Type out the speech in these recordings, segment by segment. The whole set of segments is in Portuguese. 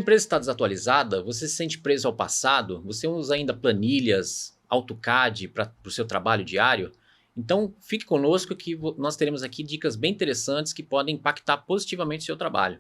empresa está desatualizada, você se sente preso ao passado, você usa ainda planilhas, AutoCAD para o seu trabalho diário? Então, fique conosco que nós teremos aqui dicas bem interessantes que podem impactar positivamente o seu trabalho.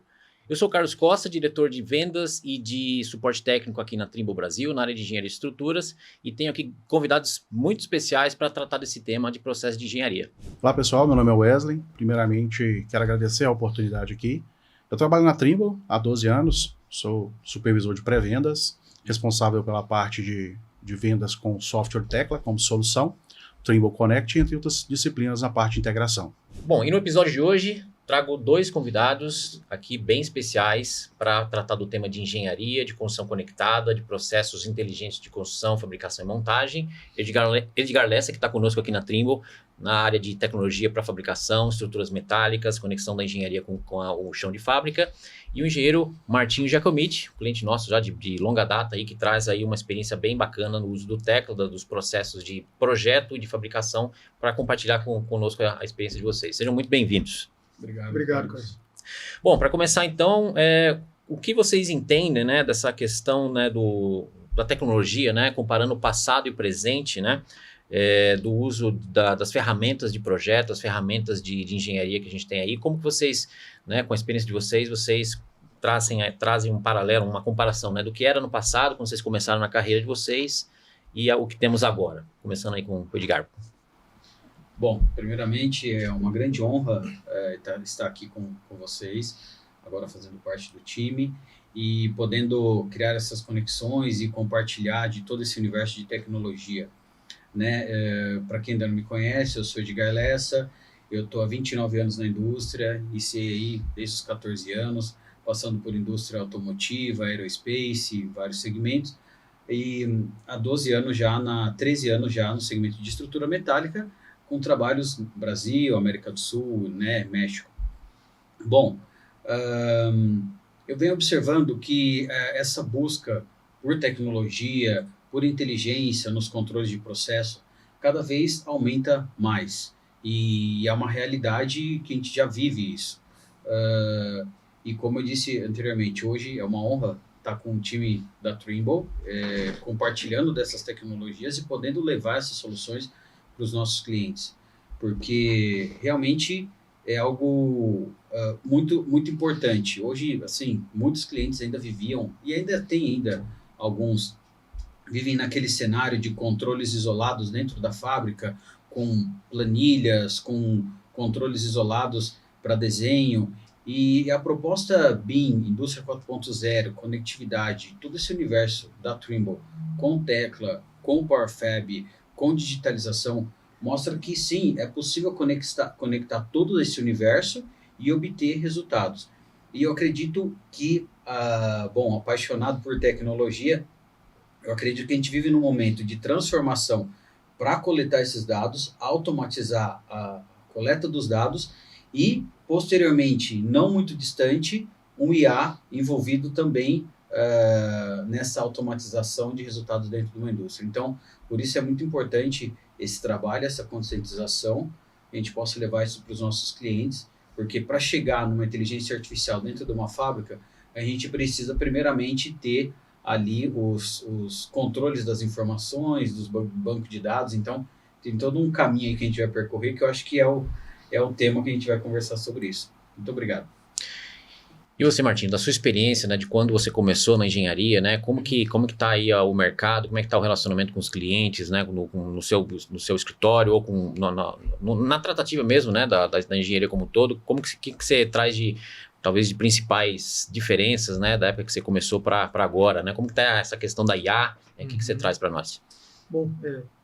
Eu sou o Carlos Costa, diretor de vendas e de suporte técnico aqui na Trimble Brasil, na área de engenharia de estruturas, e tenho aqui convidados muito especiais para tratar desse tema de processo de engenharia. Olá pessoal, meu nome é Wesley. Primeiramente, quero agradecer a oportunidade aqui. Eu trabalho na Trimble há 12 anos, sou supervisor de pré-vendas, responsável pela parte de vendas com software Tecla como solução, Trimble Connect, entre outras disciplinas na parte de integração. Bom, e no episódio de hoje, trago dois convidados aqui bem especiais para tratar do tema de engenharia, de construção conectada, de processos inteligentes de construção, fabricação e montagem. Edgar Lessa, que está conosco aqui na Trimble, na área de tecnologia para fabricação, estruturas metálicas, conexão da engenharia com o chão de fábrica. E o engenheiro Martinho Giacomitti, cliente nosso já de longa data, aí, que traz aí uma experiência bem bacana no uso do Tecla, dos processos de projeto e de fabricação, para compartilhar conosco a experiência de vocês. Sejam muito bem-vindos. Obrigado, Carlos. Bom, para começar então, o que vocês entendem, né, dessa questão, né, da tecnologia, né, comparando o passado e o presente, né, do uso das ferramentas de projeto, as ferramentas de engenharia que a gente tem aí, como que vocês, né, com a experiência de vocês trazem um paralelo, uma comparação, né, do que era no passado, quando vocês começaram na carreira de vocês, e o que temos agora, começando aí com o Edgar. Bom, primeiramente é uma grande honra estar aqui com vocês, agora fazendo parte do time e podendo criar essas conexões e compartilhar de todo esse universo de tecnologia. Né? Para quem ainda não me conhece, eu sou Edgar Lessa, eu estou há 29 anos na indústria, iniciei aí desde os 14 anos, passando por indústria automotiva, aerospace, vários segmentos, e há 13 anos já no segmento de estrutura metálica, com trabalhos no Brasil, América do Sul, né, México. Bom, eu venho observando que essa busca por tecnologia, por inteligência nos controles de processo, cada vez aumenta mais. E é uma realidade que a gente já vive isso. E como eu disse anteriormente, hoje é uma honra estar com o time da Trimble, compartilhando dessas tecnologias e podendo levar essas soluções para os nossos clientes, porque realmente é algo muito, muito importante. Hoje, assim, muitos clientes ainda viviam, e ainda tem alguns, vivem naquele cenário de controles isolados dentro da fábrica, com planilhas, com controles isolados para desenho, e a proposta BIM, Indústria 4.0, conectividade, todo esse universo da Trimble, com Tecla, com PowerFab, com digitalização, mostra que sim, é possível conectar todo esse universo e obter resultados. E eu acredito que, apaixonado por tecnologia, eu acredito que a gente vive num momento de transformação para coletar esses dados, automatizar a coleta dos dados e, posteriormente, não muito distante, um IA envolvido também nessa automatização de resultados dentro de uma indústria. Então, por isso é muito importante esse trabalho, essa conscientização, a gente possa levar isso para os nossos clientes, porque para chegar numa inteligência artificial dentro de uma fábrica, a gente precisa primeiramente ter ali os controles das informações, dos bancos de dados. Então, tem todo um caminho aí que a gente vai percorrer, que eu acho que é o tema que a gente vai conversar sobre isso. Muito obrigado. E você, Martinho, da sua experiência, né, de quando você começou na engenharia, né, como que tá aí o mercado, como é que tá o relacionamento com os clientes, né, no seu escritório ou na tratativa mesmo, né, da engenharia como um todo, como que você traz talvez de principais diferenças, né, da época que você começou para agora, né, como que tá essa questão da IA, o que você traz para nós? Bom,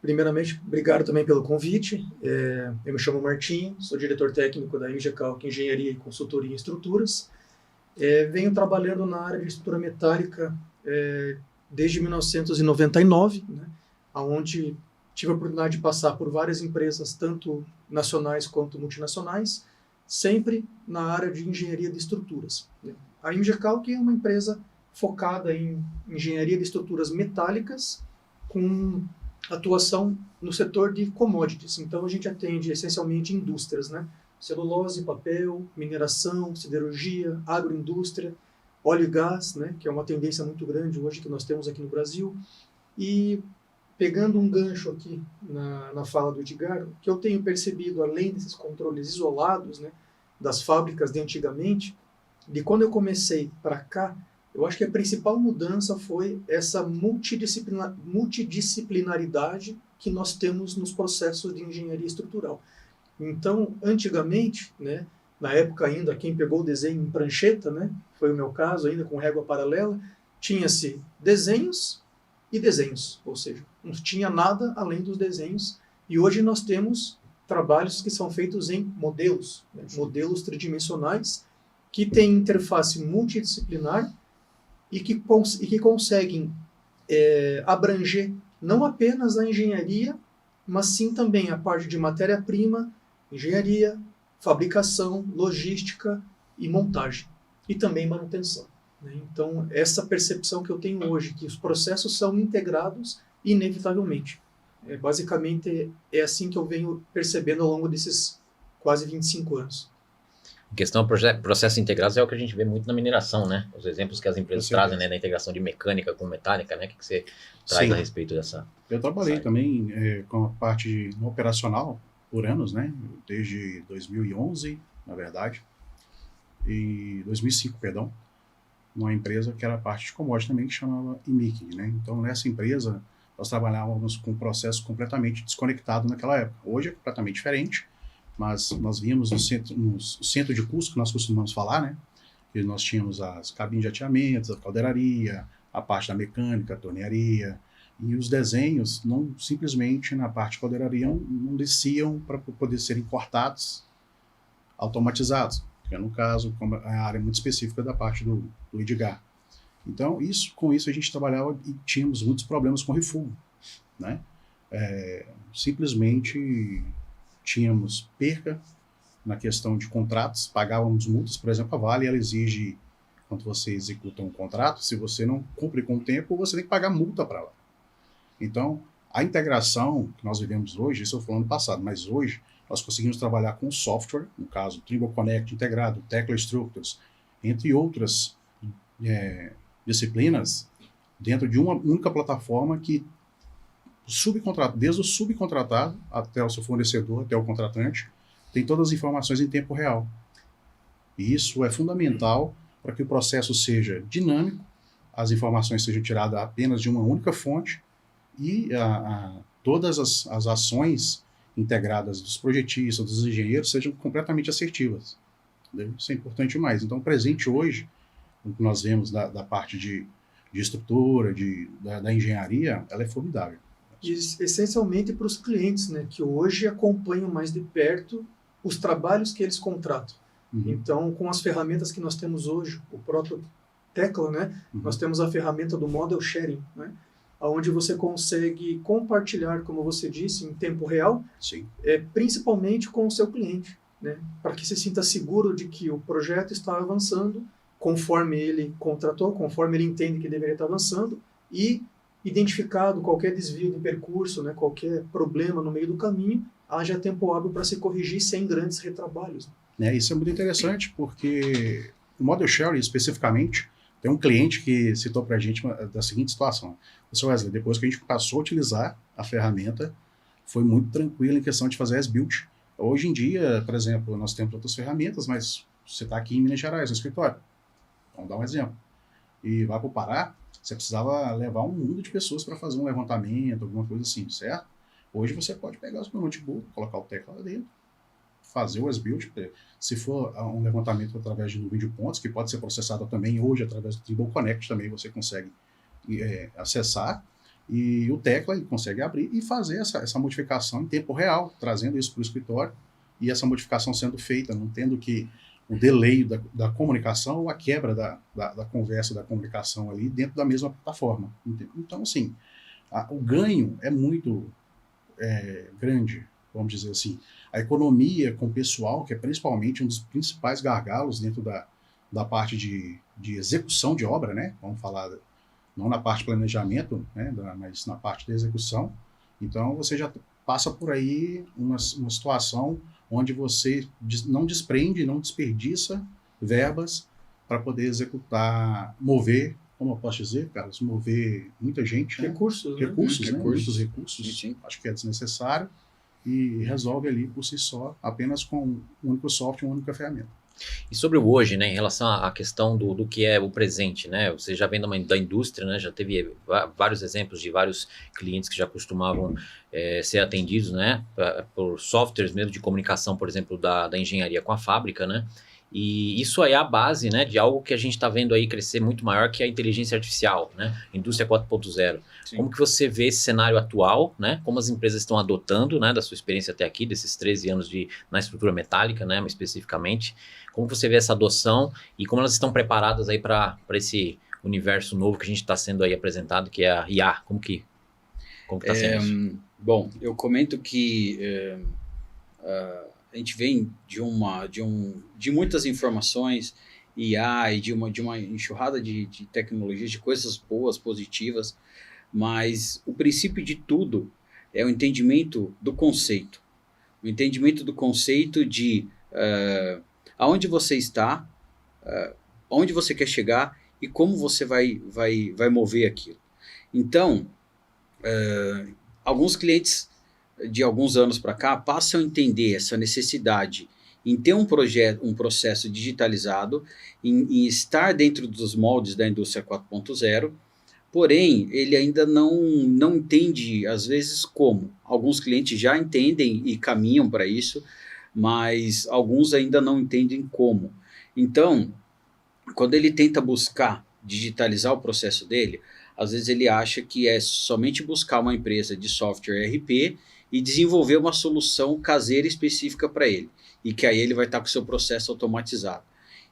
primeiramente, obrigado também pelo convite. Eu me chamo Martinho, sou diretor técnico da IMGCalc Engenharia e Consultoria em Estruturas. Venho trabalhando na área de estrutura metálica desde 1999, né, onde tive a oportunidade de passar por várias empresas, tanto nacionais quanto multinacionais, sempre na área de engenharia de estruturas. A IMGCalc é uma empresa focada em engenharia de estruturas metálicas, com atuação no setor de commodities. Então, a gente atende essencialmente indústrias, né? Celulose, papel, mineração, siderurgia, agroindústria, óleo e gás, né, que é uma tendência muito grande hoje que nós temos aqui no Brasil. E pegando um gancho aqui na fala do Edgar, o que eu tenho percebido, além desses controles isolados, né, das fábricas de antigamente, de quando eu comecei para cá, eu acho que a principal mudança foi essa multidisciplinaridade que nós temos nos processos de engenharia estrutural. Então, antigamente, né, na época ainda, quem pegou o desenho em prancheta, né, foi o meu caso ainda com régua paralela, tinha-se desenhos e desenhos, ou seja, não tinha nada além dos desenhos, e hoje nós temos trabalhos que são feitos em modelos, né, modelos tridimensionais, que têm interface multidisciplinar e que conseguem abranger não apenas a engenharia, mas sim também a parte de matéria-prima, engenharia, fabricação, logística e montagem, e também manutenção. Né? Então, essa percepção que eu tenho hoje, que os processos são integrados inevitavelmente. Basicamente, é assim que eu venho percebendo ao longo desses quase 25 anos. Em questão processos integrados é o que a gente vê muito na mineração, né? Os exemplos que as empresas trazem, né, na integração de mecânica com metálica, né? O que você traz a respeito dessa? Eu trabalhei também com a parte operacional por anos, né? Desde 2011, na verdade, e 2005, perdão, numa empresa que era parte de commodity também, que chamava IMIC, né? Então, nessa empresa, nós trabalhávamos com um processo completamente desconectado naquela época. Hoje é completamente diferente, mas nós víamos no centro de custo, que nós costumamos falar, né? Que nós tínhamos as cabines de ateamento, a caldeiraria, a parte da mecânica, a tornearia, e os desenhos não simplesmente na parte de caldeiraria não desciam para poder serem cortados, automatizados, que é no caso a área muito específica da parte do Edgar. Então, com isso a gente trabalhava e tínhamos muitos problemas com refúgio, né? Simplesmente tínhamos perca na questão de contratos, pagávamos multas, por exemplo, a Vale, ela exige, quando você executa um contrato, se você não cumpre com o tempo, você tem que pagar multa para ela. Então, a integração que nós vivemos hoje, isso eu falando no passado, mas hoje nós conseguimos trabalhar com software, no caso, Trimble Connect integrado, Tekla Structures, entre outras disciplinas, dentro de uma única plataforma que desde o subcontratado até o seu fornecedor, até o contratante, tem todas as informações em tempo real. E isso é fundamental para que o processo seja dinâmico, as informações sejam tiradas apenas de uma única fonte e todas as ações integradas dos projetistas, dos engenheiros, sejam completamente assertivas. Entendeu? Isso é importante demais. Então, o presente hoje, o que nós vemos da parte de estrutura, da engenharia, ela é formidável. Essencialmente para os clientes, né, que hoje acompanham mais de perto os trabalhos que eles contratam. Uhum. Então, com as ferramentas que nós temos hoje, o próprio Tekla, né, nós temos a ferramenta do Model Sharing, né, onde você consegue compartilhar, como você disse, em tempo real, sim, principalmente com o seu cliente, né, para que se sinta seguro de que o projeto está avançando conforme ele contratou, conforme ele entende que deveria estar avançando, e identificado qualquer desvio de percurso, né, qualquer problema no meio do caminho, haja tempo hábil para se corrigir sem grandes retrabalhos. Isso é muito interessante, porque o Model Sharing, especificamente, tem um cliente que citou para a gente da seguinte situação. Sr. Wesley, depois que a gente passou a utilizar a ferramenta, foi muito tranquilo em questão de fazer as-built. Hoje em dia, por exemplo, nós temos outras ferramentas, mas você está aqui em Minas Gerais, no escritório. Vamos dar um exemplo. E vai para o Pará, você precisava levar um mundo de pessoas para fazer um levantamento, alguma coisa assim, certo? Hoje você pode pegar o seu notebook, colocar o Tekla lá dentro, fazer o as-built, se for um levantamento através de nuvem de pontos, que pode ser processado também hoje através do Trimble Connect, também você consegue acessar, e o Tekla ele consegue abrir e fazer essa modificação em tempo real, trazendo isso para o escritório, e essa modificação sendo feita, não tendo que o delay da comunicação ou a quebra da conversa, da comunicação ali dentro da mesma plataforma. Então, assim, o ganho é muito grande, vamos dizer assim. A economia com o pessoal, que é principalmente um dos principais gargalos dentro da parte de execução de obra, né? Vamos falar, não na parte de planejamento, né? Mas na parte de execução. Então, você já passa por aí uma situação onde você não desprende, não desperdiça verbas para poder executar, mover, como eu posso dizer, Carlos, mover muita gente, né? Recursos, né? Recursos, né? Recursos. Muitos recursos, Sim. acho que é desnecessário, e resolve ali por si só, apenas com um único software, uma única ferramenta. E sobre o hoje, né, em relação à questão do que é o presente, né, você já vem da indústria, né, já teve vários exemplos de vários clientes que já costumavam ser atendidos, né, por softwares mesmo de comunicação, por exemplo, da engenharia com a fábrica, né, e isso aí é a base, né, de algo que a gente está vendo aí crescer muito maior, que é a inteligência artificial, né, indústria 4.0. Sim. Como que você vê esse cenário atual, né, como as empresas estão adotando, né, da sua experiência até aqui, desses 13 anos na estrutura metálica, né, especificamente, como você vê essa adoção e como elas estão preparadas aí para esse universo novo que a gente está sendo aí apresentado, que é a IA, como que está sendo isso? Bom, eu comento que a gente vem de muitas informações, IA, e de uma enxurrada de tecnologias, de coisas boas, positivas, mas o princípio de tudo é o entendimento do conceito. O entendimento do conceito de aonde você está, aonde você quer chegar e como você vai mover aquilo. Então, alguns clientes de alguns anos para cá passam a entender essa necessidade em ter um processo digitalizado, em estar dentro dos moldes da indústria 4.0, porém, ele ainda não entende, às vezes, como. Alguns clientes já entendem e caminham para isso, mas alguns ainda não entendem como. Então, quando ele tenta buscar digitalizar o processo dele, às vezes ele acha que é somente buscar uma empresa de software ERP e desenvolver uma solução caseira específica para ele, e que aí ele vai estar com o seu processo automatizado.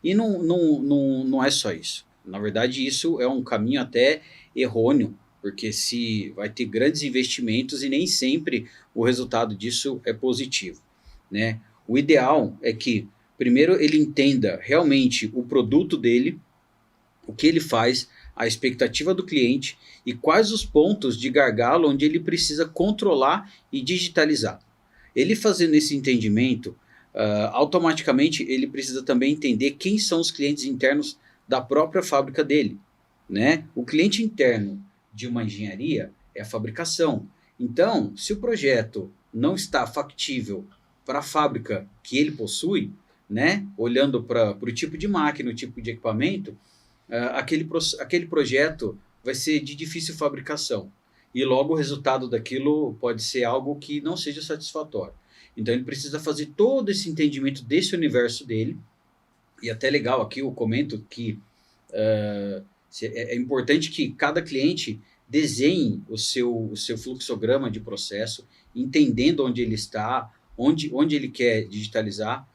E não é só isso. Na verdade, isso é um caminho até errôneo, porque se vai ter grandes investimentos e nem sempre o resultado disso é positivo, né? O ideal é que, primeiro, ele entenda realmente o produto dele, o que ele faz, a expectativa do cliente e quais os pontos de gargalo onde ele precisa controlar e digitalizar. Ele fazendo esse entendimento, automaticamente ele precisa também entender quem são os clientes internos da própria fábrica dele, né? O cliente interno de uma engenharia é a fabricação. Então, se o projeto não está factível para a fábrica que ele possui, né? Olhando para o tipo de máquina, o tipo de equipamento, aquele projeto vai ser de difícil fabricação. E logo o resultado daquilo pode ser algo que não seja satisfatório. Então ele precisa fazer todo esse entendimento desse universo dele. E até legal aqui eu comento que é importante que cada cliente desenhe o seu fluxograma de processo, entendendo onde ele está, onde ele quer digitalizar,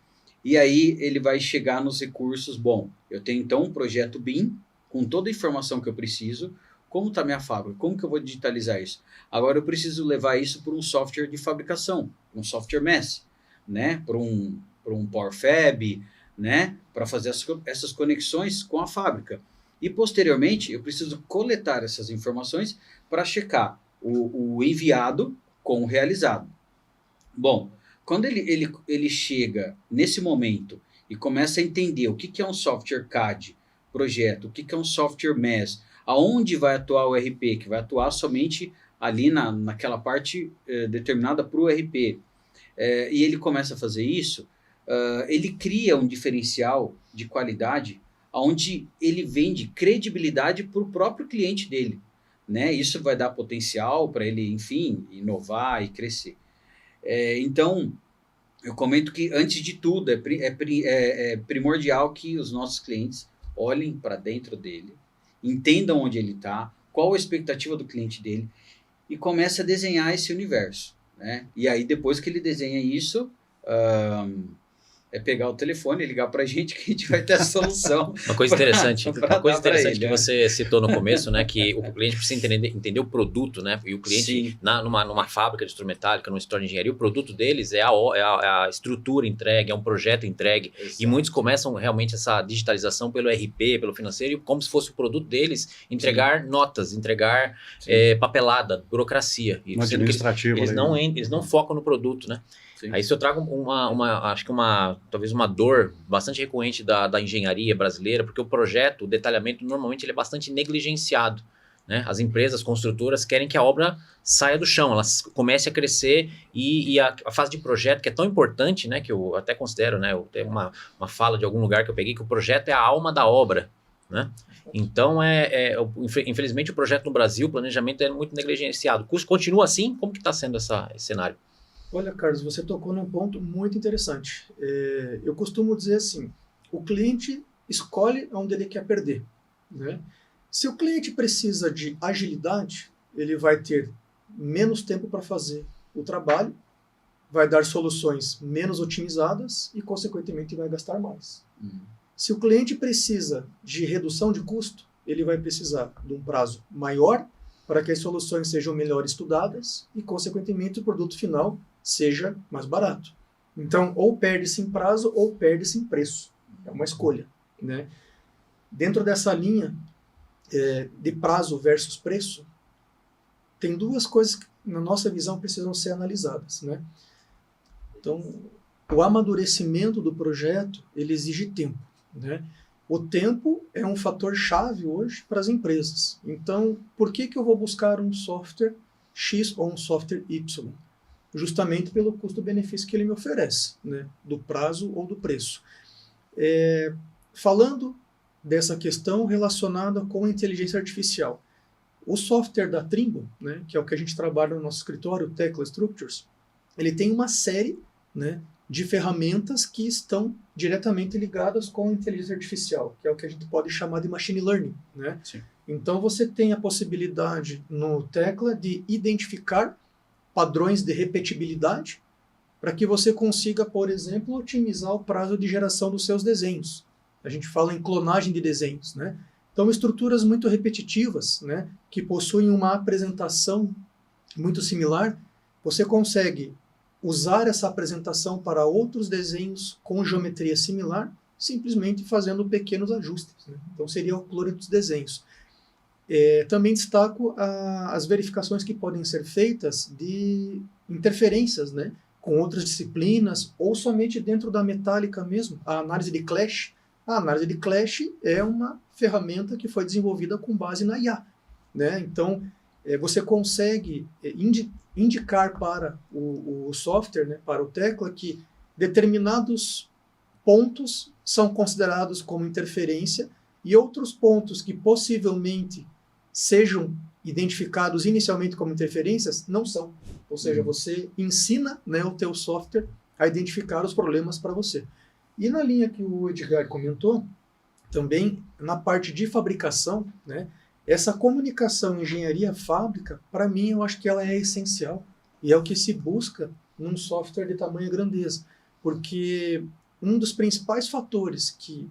e aí ele vai chegar nos recursos. Bom, eu tenho então um projeto BIM, com toda a informação que eu preciso, como está minha fábrica, como que eu vou digitalizar isso? Agora eu preciso levar isso para um software de fabricação, um software MES, né? Para um Power Fab, né? Para fazer essas conexões com a fábrica. E posteriormente eu preciso coletar essas informações para checar o enviado com o realizado. Bom, quando ele chega nesse momento e começa a entender o que é um software CAD projeto, o que é um software MES, aonde vai atuar o RP, que vai atuar somente ali naquela parte determinada para o RP, e ele começa a fazer isso, ele cria um diferencial de qualidade onde ele vende credibilidade para o próprio cliente dele, né? Isso vai dar potencial para ele, enfim, inovar e crescer. Então, eu comento que, antes de tudo, é primordial que os nossos clientes olhem para dentro dele, entendam onde ele está, qual a expectativa do cliente dele, e comece a desenhar esse universo, né? E aí, depois que ele desenha isso, é pegar o telefone e ligar para a gente, que a gente vai ter a solução. Uma coisa interessante, que ele, você citou no começo, né, que o cliente precisa entender o produto, né? E o cliente, numa fábrica de instrumentálica, numa história de engenharia, o produto deles é a estrutura entregue, é um projeto entregue. Exato. E muitos começam realmente essa digitalização pelo RP, pelo financeiro, como se fosse o produto deles, entregar notas, entregar papelada, burocracia. E administrativo. Eles não focam no produto, né? Sim. Aí se eu trago acho que talvez uma dor bastante recorrente da engenharia brasileira, porque o projeto, o detalhamento, normalmente ele é bastante negligenciado, né? As empresas construtoras querem que a obra saia do chão, ela comece a crescer e a fase de projeto, que é tão importante, né? Que eu até considero, né? Eu tenho uma fala de algum lugar que eu peguei, que o projeto é a alma da obra, né? Então, infelizmente, o projeto no Brasil, o planejamento é muito negligenciado. O custo continua assim? Como que está sendo esse cenário? Olha, Carlos, você tocou num ponto muito interessante. Eu costumo dizer assim, o cliente escolhe onde ele quer perder, né? Se o cliente precisa de agilidade, ele vai ter menos tempo para fazer o trabalho, vai dar soluções menos otimizadas e, consequentemente, vai gastar mais. Se o cliente precisa de redução de custo, ele vai precisar de um prazo maior para que as soluções sejam melhor estudadas e, consequentemente, o produto final seja mais barato. Então, ou perde-se em prazo ou perde-se em preço. É uma escolha, né? Dentro dessa linha de prazo versus preço, tem duas coisas que, na nossa visão, precisam ser analisadas, né? Então, o amadurecimento do projeto, ele exige tempo, né? O tempo é um fator chave hoje para as empresas. Então, por que eu vou buscar um software X ou um software Y? Justamente pelo custo-benefício que ele me oferece, né? Do prazo ou do preço. Falando dessa questão relacionada com a inteligência artificial, o software da Trimble, né, que é o que a gente trabalha no nosso escritório, o Tekla Structures, ele tem uma série, né, de ferramentas que estão diretamente ligadas com a inteligência artificial, que é o que a gente pode chamar de machine learning, né? Sim. Então você tem a possibilidade no Tekla de identificar padrões de repetibilidade para que você consiga, por exemplo, otimizar o prazo de geração dos seus desenhos. A gente fala em clonagem de desenhos, né? Então, estruturas muito repetitivas, né, que possuem uma apresentação muito similar, você consegue usar essa apresentação para outros desenhos com geometria similar, simplesmente fazendo pequenos ajustes, né? Então, seria o clone dos desenhos. Também destaco as verificações que podem ser feitas de interferências, né, com outras disciplinas, ou somente dentro da metálica mesmo, a análise de clash. A análise de clash é uma ferramenta que foi desenvolvida com base na IA, né? Então, você consegue indicar para o software, né, para o Tekla, que determinados pontos são considerados como interferência e outros pontos que possivelmente sejam identificados inicialmente como interferências não são. Ou seja, você ensina, né, o teu software a identificar os problemas para você. E na linha que o Edgar comentou, também na parte de fabricação, né, essa comunicação engenharia-fábrica, para mim, eu acho que ela é essencial e é o que se busca num software de tamanha grandeza, porque um dos principais fatores que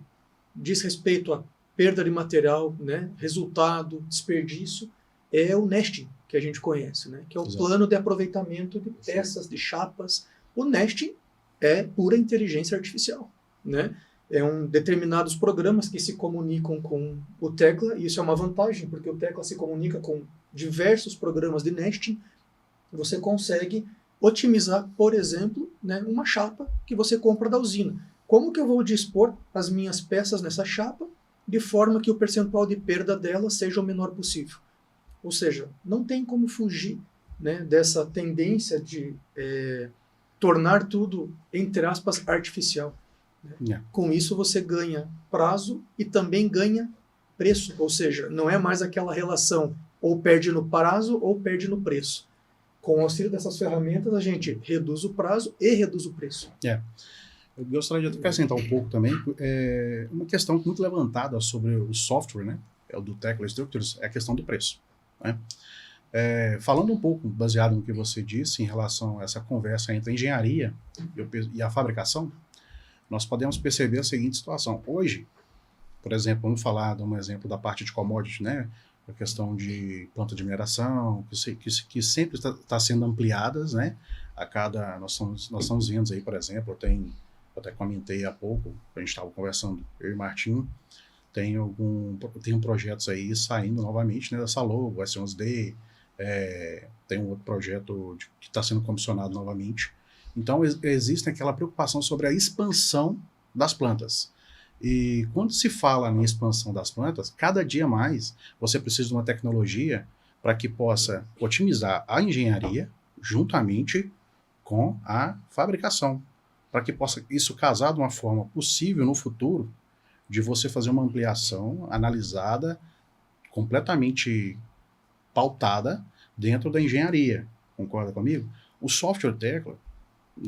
diz respeito à perda de material, né, resultado, desperdício, é o nesting, que a gente conhece, né, que é o Exato. plano de aproveitamento de peças, de chapas. O nesting é pura inteligência artificial, né? Determinados programas que se comunicam com o Tekla, e isso é uma vantagem, porque o Tekla se comunica com diversos programas de nesting. Você consegue otimizar, por exemplo, né, uma chapa que você compra da usina. Como que eu vou dispor as minhas peças nessa chapa de forma que o percentual de perda dela seja o menor possível? Ou seja, não tem como fugir, né, dessa tendência de tornar tudo, entre aspas, artificial. Com isso você ganha prazo e também ganha preço, ou seja, não é mais aquela relação ou perde no prazo ou perde no preço. Com o auxílio dessas ferramentas a gente reduz o prazo e reduz o preço. Eu gostaria de acrescentar um pouco também, uma questão muito levantada sobre o software, né, do Tekla Structures, é a questão do preço, né? Falando um pouco, baseado no que você disse em relação a essa conversa entre a engenharia e a fabricação, nós podemos perceber a seguinte situação. Hoje, por exemplo, vamos falar de um exemplo da parte de commodity, né? A questão de planta de mineração, que sempre está sendo ampliadas, né? Nós estamos vendo aí, por exemplo, eu até comentei há pouco, a gente estava conversando, eu e o Martim, tem projetos aí saindo novamente, né, dessa logo, S11D, tem um outro projeto que está sendo comissionado novamente. Então, existe aquela preocupação sobre a expansão das plantas. E quando se fala em expansão das plantas, cada dia mais você precisa de uma tecnologia para que possa otimizar a engenharia juntamente com a fabricação, para que possa isso casar de uma forma possível no futuro de você fazer uma ampliação analisada, completamente pautada dentro da engenharia. Concorda comigo? O software Tekla,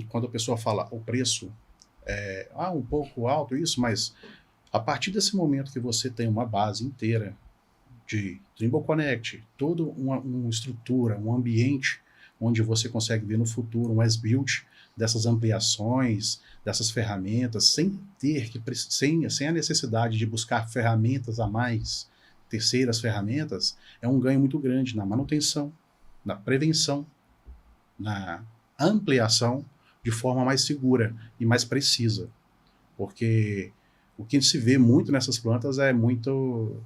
quando a pessoa fala o preço é um pouco alto isso, mas a partir desse momento que você tem uma base inteira de Trimble Connect, toda uma estrutura, um ambiente onde você consegue ver no futuro um as-built dessas ampliações, dessas ferramentas, sem a necessidade de buscar ferramentas a mais, terceiras ferramentas, é um ganho muito grande na manutenção, na prevenção, na ampliação de forma mais segura e mais precisa. Porque o que se vê muito nessas plantas é muito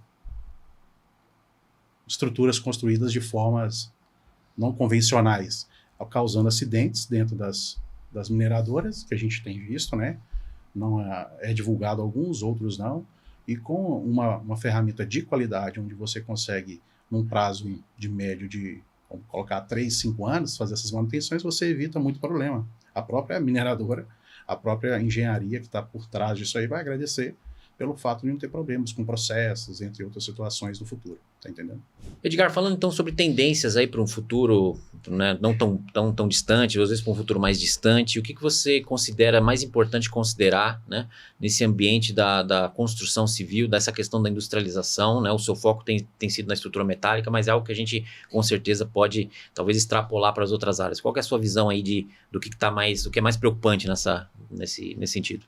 estruturas construídas de formas não convencionais, causando acidentes dentro das mineradoras, que a gente tem visto, né? Não é divulgado alguns, outros não, e com uma ferramenta de qualidade, onde você consegue, num prazo de médio de, vamos colocar, 3, 5 anos, fazer essas manutenções, você evita muito problema. A própria mineradora, a própria engenharia que está por trás disso aí vai agradecer pelo fato de não ter problemas com processos, entre outras situações no futuro. Tá entendendo? Edgar, falando então sobre tendências aí para um futuro, né, não tão distante, às vezes para um futuro mais distante, o que você considera mais importante considerar, né, nesse ambiente da construção civil, dessa questão da industrialização, né? O seu foco tem sido na estrutura metálica, mas é algo que a gente com certeza pode talvez extrapolar para as outras áreas. Qual que é a sua visão aí do que é mais preocupante nesse sentido?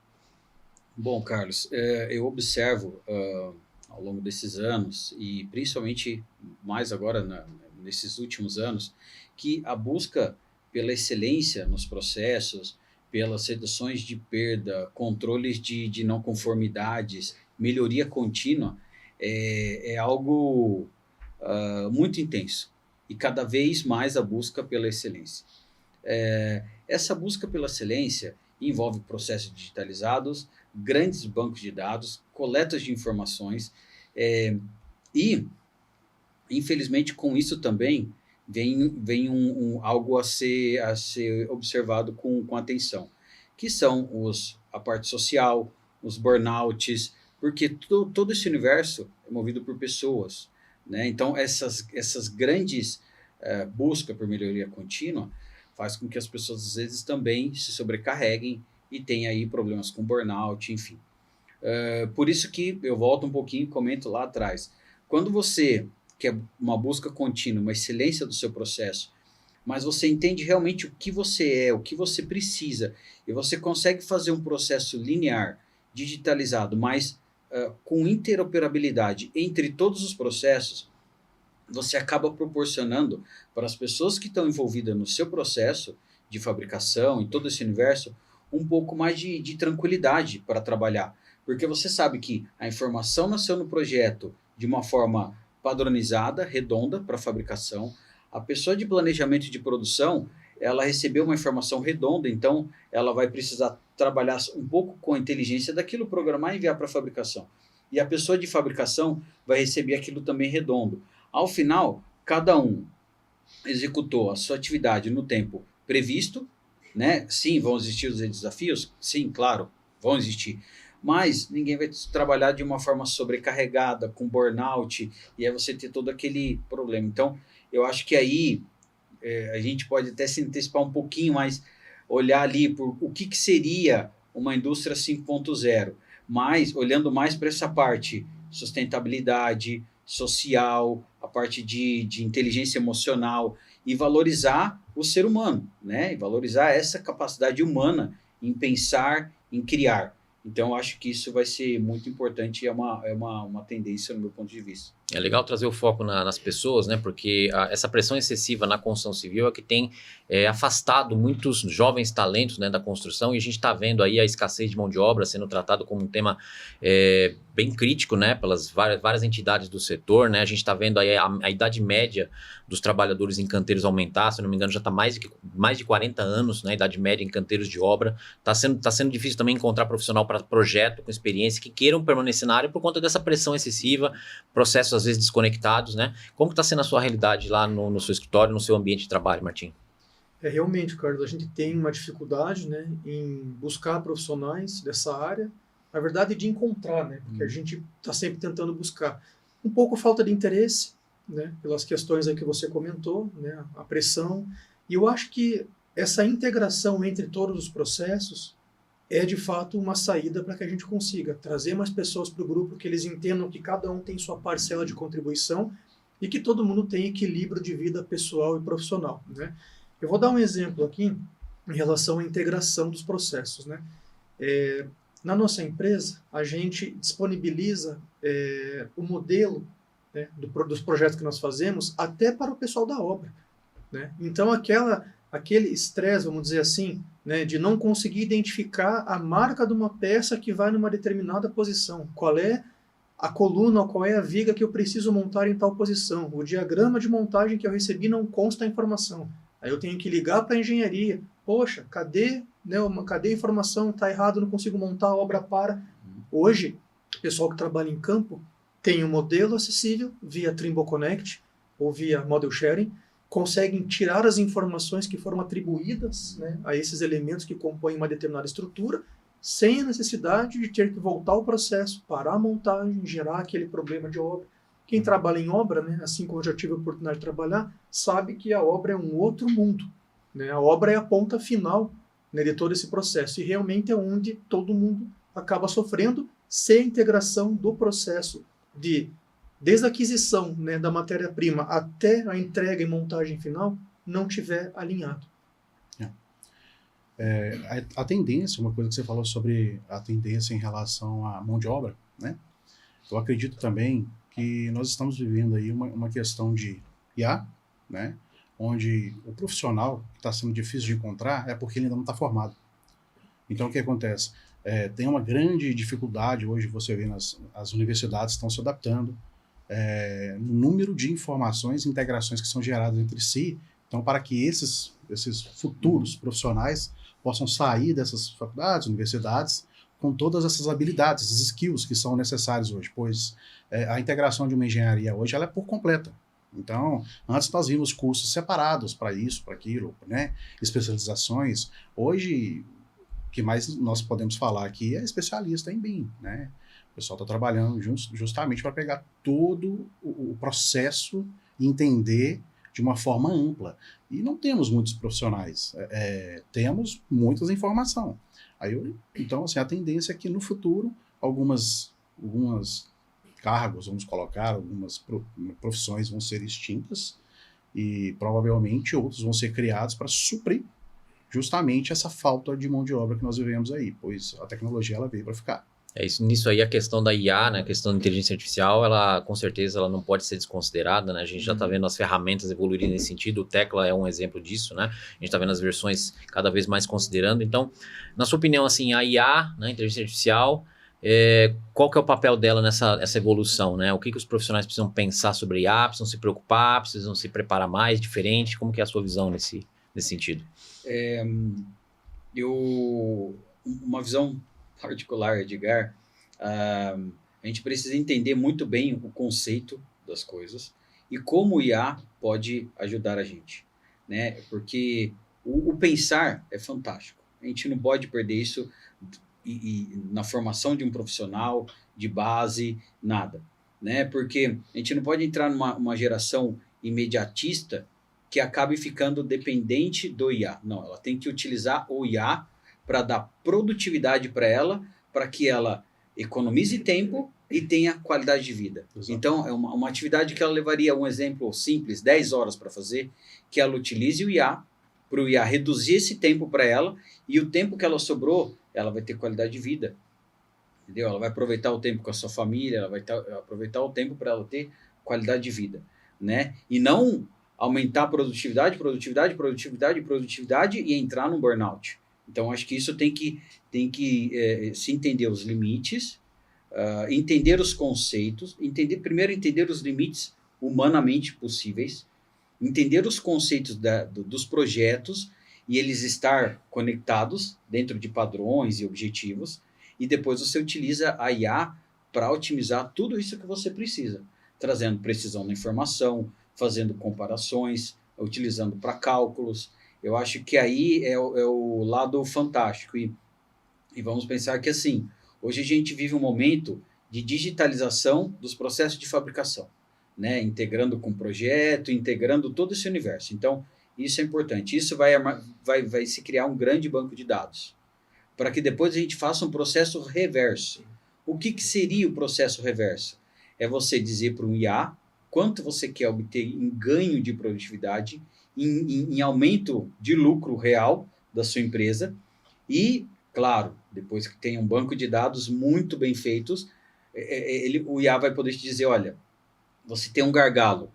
Bom, Carlos, eu observo ao longo desses anos, e principalmente mais agora nesses últimos anos, que a busca pela excelência nos processos, pelas reduções de perda, controles de não conformidades, melhoria contínua, é algo muito intenso. E cada vez mais a busca pela excelência. Essa busca pela excelência envolve processos digitalizados, grandes bancos de dados, coletas de informações, e, infelizmente, com isso também vem algo a ser observado com atenção, que são a parte social, os burnouts, porque todo esse universo é movido por pessoas, né? Então, essas grandes buscas por melhoria contínua faz com que as pessoas, às vezes, também se sobrecarreguem e tem aí problemas com burnout, enfim. Por isso que eu volto um pouquinho e comento lá atrás. Quando você quer uma busca contínua, uma excelência do seu processo, mas você entende realmente o que você é, o que você precisa, e você consegue fazer um processo linear, digitalizado, mas com interoperabilidade entre todos os processos, você acaba proporcionando para as pessoas que estão envolvidas no seu processo de fabricação e todo esse universo, um pouco mais de tranquilidade para trabalhar. Porque você sabe que a informação nasceu no projeto de uma forma padronizada, redonda para a fabricação. A pessoa de planejamento de produção, ela recebeu uma informação redonda, então ela vai precisar trabalhar um pouco com a inteligência daquilo, programar e enviar para a fabricação. E a pessoa de fabricação vai receber aquilo também redondo. Ao final, cada um executou a sua atividade no tempo previsto, né? Sim, vão existir os desafios? Sim, claro, vão existir. Mas ninguém vai trabalhar de uma forma sobrecarregada, com burnout, e aí você ter todo aquele problema. Então, eu acho que aí a gente pode até se antecipar um pouquinho mais, olhar ali por o que seria uma indústria 5.0, mas olhando mais para essa parte sustentabilidade, social, a parte de inteligência emocional, e valorizar o ser humano, né? E valorizar essa capacidade humana em pensar, em criar. Então, eu acho que isso vai ser muito importante e é uma tendência no meu ponto de vista. É legal trazer o foco nas pessoas, né? Porque essa pressão excessiva na construção civil é que tem afastado muitos jovens talentos, né, da construção, e a gente está vendo aí a escassez de mão de obra sendo tratado como um tema bem crítico, né, pelas várias entidades do setor, né, a gente está vendo aí a idade média dos trabalhadores em canteiros aumentar, se não me engano já está mais de 40 anos, né, a idade média em canteiros de obra, tá sendo difícil também encontrar profissional para projeto com experiência que queiram permanecer na área por conta dessa pressão excessiva, processos às vezes desconectados, né, como está sendo a sua realidade lá no seu escritório, no seu ambiente de trabalho, Martim? Realmente, Carlos, a gente tem uma dificuldade, né, em buscar profissionais dessa área, na verdade de encontrar, né, porque a gente está sempre tentando buscar. Um pouco falta de interesse, né, pelas questões aí que você comentou, né, a pressão, e eu acho que essa integração entre todos os processos é de fato uma saída para que a gente consiga trazer mais pessoas para o grupo, que eles entendam que cada um tem sua parcela de contribuição e que todo mundo tem equilíbrio de vida pessoal e profissional, né. Eu vou dar um exemplo aqui em relação à integração dos processos, né. Na nossa empresa, a gente disponibiliza o modelo, né, dos projetos que nós fazemos até para o pessoal da obra, né? Então, aquele estresse, vamos dizer assim, né, de não conseguir identificar a marca de uma peça que vai numa determinada posição, qual é a coluna, qual é a viga que eu preciso montar em tal posição, o diagrama de montagem que eu recebi não consta a informação. Aí eu tenho que ligar para a engenharia. Poxa, cadê a informação? Está errado, não consigo montar, a obra para. Hoje, o pessoal que trabalha em campo tem um modelo acessível via Trimble Connect ou via Model Sharing, conseguem tirar as informações que foram atribuídas, né, a esses elementos que compõem uma determinada estrutura, sem a necessidade de ter que voltar ao processo, parar a montagem, gerar aquele problema de obra. Quem trabalha em obra, né, assim como eu já tive a oportunidade de trabalhar, sabe que a obra é um outro mundo, né? A obra é a ponta final, né, de todo esse processo e realmente é onde todo mundo acaba sofrendo sem a integração do processo desde a aquisição, né, da matéria-prima até a entrega e montagem final não tiver alinhado. A tendência, uma coisa que você falou sobre a tendência em relação à mão de obra, né? Eu acredito também que nós estamos vivendo aí uma questão de IA, né, onde o profissional que está sendo difícil de encontrar é porque ele ainda não está formado. Então, o que acontece? Tem uma grande dificuldade hoje, você vê as universidades estão se adaptando no número de informações e integrações que são geradas entre si. Então, para que esses futuros profissionais possam sair dessas faculdades, universidades, com todas essas habilidades, esses skills que são necessários hoje, pois a integração de uma engenharia hoje ela é por completa. Então, antes nós vimos cursos separados para isso, para aquilo, né? Especializações. Hoje, o que mais nós podemos falar aqui é especialista em BIM, né? O pessoal está trabalhando justamente para pegar todo o processo e entender de uma forma ampla. E não temos muitos profissionais, temos muitas informações. Então, assim, a tendência é que no futuro algumas cargos, vamos colocar, algumas profissões vão ser extintas e provavelmente outros vão ser criados para suprir justamente essa falta de mão de obra que nós vivemos aí, pois a tecnologia ela veio para ficar. Nisso aí a questão da IA, né, a questão da inteligência artificial, ela com certeza ela não pode ser desconsiderada, né? A gente já está vendo as ferramentas evoluírem nesse sentido, o Tecla é um exemplo disso, né? A gente está vendo as versões cada vez mais considerando. Então, na sua opinião, assim, a IA, né, a inteligência artificial, qual que é o papel dela nessa evolução, né? O que os profissionais precisam pensar sobre a IA, precisam se preocupar, precisam se preparar mais, diferente? Como que é a sua visão nesse sentido? Uma visão particular, Edgar, a gente precisa entender muito bem o conceito das coisas e como o IA pode ajudar a gente, né? Porque o pensar é fantástico. A gente não pode perder isso na formação de um profissional, de base, nada, né? Porque a gente não pode entrar numa geração imediatista que acabe ficando dependente do IA. Não, ela tem que utilizar o IA para dar produtividade para ela, para que ela economize tempo e tenha qualidade de vida. Exato. Então, é uma atividade que ela levaria, um exemplo simples, 10 horas para fazer, que ela utilize o IA, para o IA reduzir esse tempo para ela, e o tempo que ela sobrou, ela vai ter qualidade de vida. Entendeu? Ela vai aproveitar o tempo com a sua família, ela vai aproveitar o tempo para ela ter qualidade de vida, né? E não aumentar a produtividade e entrar num burnout. Então, acho que isso tem que se entender os limites, entender os conceitos, primeiro entender os limites humanamente possíveis, entender os conceitos dos projetos e eles estar conectados dentro de padrões e objetivos, e depois você utiliza a IA para otimizar tudo isso que você precisa, trazendo precisão na informação, fazendo comparações, utilizando para cálculos. Eu acho que aí é o lado fantástico. E vamos pensar que, assim, hoje a gente vive um momento de digitalização dos processos de fabricação, né? Integrando com o projeto, integrando todo esse universo. Então, isso é importante. Isso vai se criar um grande banco de dados, para que depois a gente faça um processo reverso. O que seria o processo reverso? É você dizer para um IA quanto você quer obter em ganho de produtividade, em aumento de lucro real da sua empresa e, claro, depois que tem um banco de dados muito bem feitos, o IA vai poder te dizer, olha, você tem um gargalo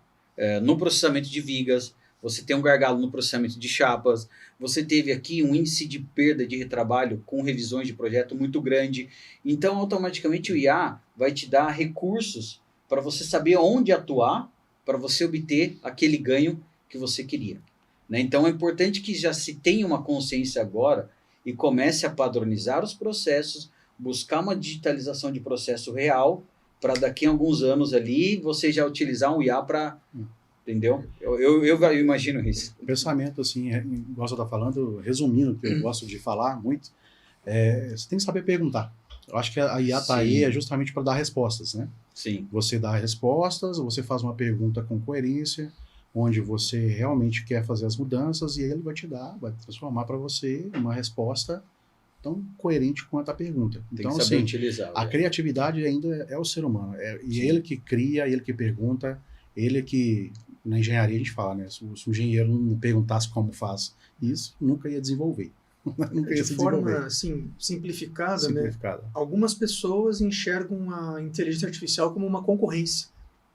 no processamento de vigas, você tem um gargalo no processamento de chapas, você teve aqui um índice de perda de retrabalho com revisões de projeto muito grande. Então, automaticamente, o IA vai te dar recursos para você saber onde atuar para você obter aquele ganho que você queria, né? Então, é importante que já se tenha uma consciência agora e comece a padronizar os processos, buscar uma digitalização de processo real, para daqui a alguns anos ali, você já utilizar um IA para... Entendeu? Eu imagino isso. O pensamento, assim, igual você está falando, resumindo, que eu gosto de falar muito, você tem que saber perguntar. Eu acho que a IA está aí justamente para dar respostas, né? Sim. Você dá respostas, você faz uma pergunta com coerência, onde você realmente quer fazer as mudanças, e ele vai te dar, vai transformar para você uma resposta tão coerente quanto a pergunta. Tem então, que saber assim, utilizar. A criatividade ainda é o ser humano. E ele que cria, ele que pergunta, ele que... Na engenharia a gente fala, né? Se o engenheiro não perguntasse como faz isso, nunca ia desenvolver. Nunca ia de se forma desenvolver. assim, simplificada, né? Algumas pessoas enxergam a inteligência artificial como uma concorrência.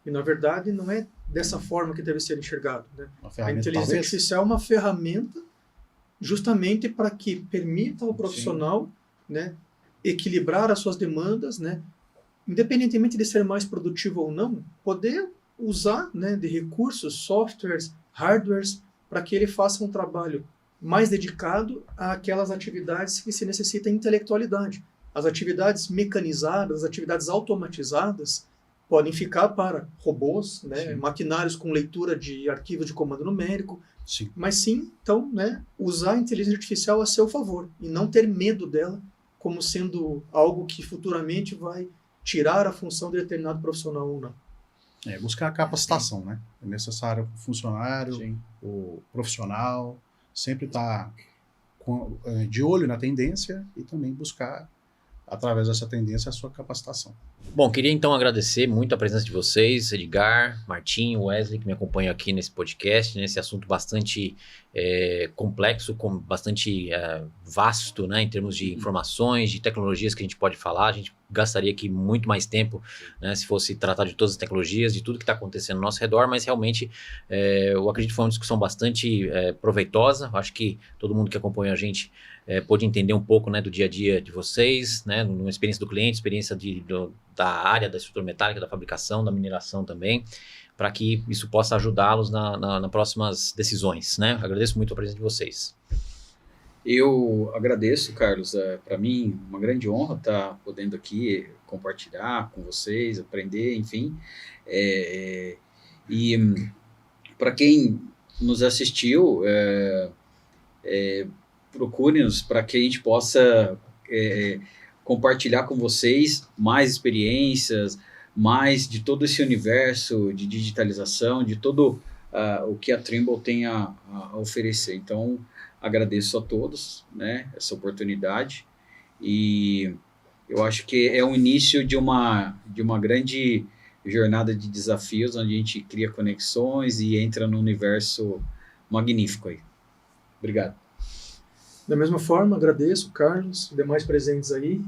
E, na verdade, não é dessa forma que deve ser enxergado, né? A inteligência artificial é uma ferramenta justamente para que permita ao profissional, né, equilibrar as suas demandas, né? Independentemente de ser mais produtivo ou não, poder usar, né, de recursos, softwares, hardwares, para que ele faça um trabalho mais dedicado àquelas atividades que se necessita intelectualidade. As atividades mecanizadas, as atividades automatizadas, podem ficar para robôs, né, maquinários com leitura de arquivos de comando numérico, mas sim, então, né, usar a inteligência artificial a seu favor e não ter medo dela como sendo algo que futuramente vai tirar a função de determinado profissional ou não. Buscar a capacitação, né? É necessário o funcionário, o profissional, sempre estar de olho na tendência e também buscar, através dessa tendência, a sua capacitação. Bom, queria então agradecer muito a presença de vocês, Edgar, Martinho, Wesley, que me acompanham aqui nesse podcast, nesse assunto bastante complexo, bastante vasto, né, em termos de informações, de tecnologias que a gente pode falar. A gente gastaria aqui muito mais tempo, né, se fosse tratar de todas as tecnologias, de tudo que está acontecendo ao nosso redor, mas realmente eu acredito que foi uma discussão bastante proveitosa. Acho que todo mundo que acompanha a gente pôde entender um pouco, né, do dia a dia de vocês, né, numa experiência do cliente, experiência da área da estrutura metálica, da fabricação, da mineração também, para que isso possa ajudá-los nas próximas decisões, né? Agradeço muito a presença de vocês. Eu agradeço, Carlos. Para mim, uma grande honra estar podendo aqui compartilhar com vocês, aprender, enfim. E para quem nos assistiu, procure-nos para que a gente possa compartilhar com vocês mais experiências, mais de todo esse universo de digitalização, de todo o que a Trimble tem a oferecer. Então, agradeço a todos, né, essa oportunidade, e eu acho que é o início de uma grande jornada de desafios, onde a gente cria conexões e entra num universo magnífico aí. Obrigado. Da mesma forma, agradeço, Carlos, os demais presentes aí,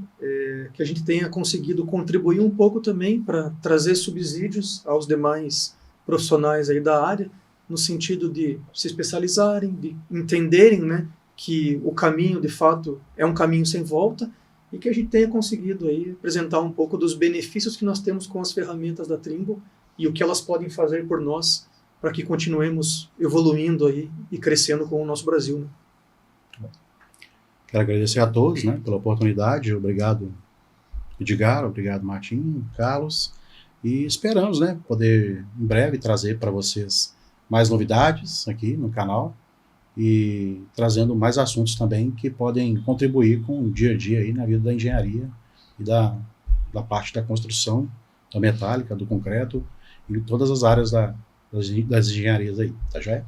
que a gente tenha conseguido contribuir um pouco também para trazer subsídios aos demais profissionais aí da área, no sentido de se especializarem, de entenderem, né, que o caminho, de fato, é um caminho sem volta e que a gente tenha conseguido aí apresentar um pouco dos benefícios que nós temos com as ferramentas da Trimble e o que elas podem fazer por nós para que continuemos evoluindo aí e crescendo com o nosso Brasil, né? Quero agradecer a todos, né, pela oportunidade. Obrigado, Edgar, obrigado, Martim, Carlos. E esperamos, né, poder em breve trazer para vocês mais novidades aqui no canal e trazendo mais assuntos também que podem contribuir com o dia a dia aí na vida da engenharia e da parte da construção, da metálica, do concreto e todas as áreas das engenharias aí, tá joia?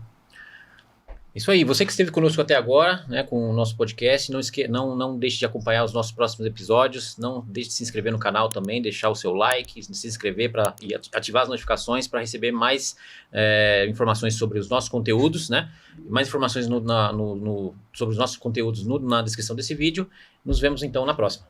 Isso aí, você que esteve conosco até agora, né, com o nosso podcast, não deixe de acompanhar os nossos próximos episódios, não deixe de se inscrever no canal também, deixar o seu like, se inscrever e ativar as notificações para receber mais informações sobre os nossos conteúdos, né, mais informações sobre os nossos conteúdos na descrição desse vídeo. Nos vemos então na próxima.